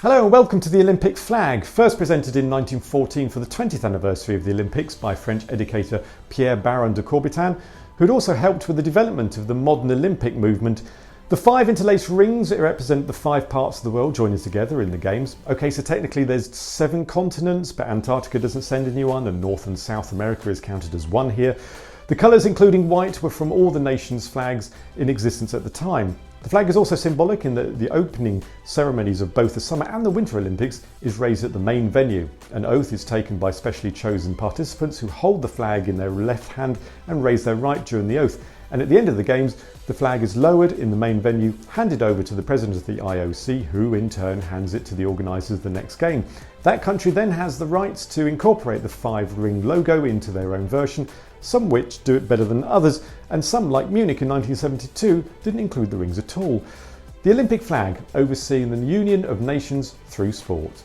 Hello and welcome to the Olympic flag, first presented in 1914 for the 20th anniversary of the Olympics by French educator Pierre Baron de Coubertin, who'd also helped with the development of the modern Olympic movement. The 5 interlaced rings that represent the 5 parts of the world joining together in the Games. Okay, so technically there's 7 continents, but Antarctica doesn't send anyone and North and South America is counted as 1 here. The colours, including white, were from all the nations' flags in existence at the time. The flag is also symbolic in that the opening ceremonies of both the Summer and the Winter Olympics is raised at the main venue. An oath is taken by specially chosen participants who hold the flag in their left hand and raise their right during the oath. And at the end of the Games, the flag is lowered in the main venue, handed over to the president of the IOC, who in turn hands it to the organisers of the next game. That country then has the rights to incorporate the 5-ring logo into their own version, some which do it better than others, and some, like Munich in 1972, didn't include the rings at all. The Olympic flag overseeing the union of nations through sport.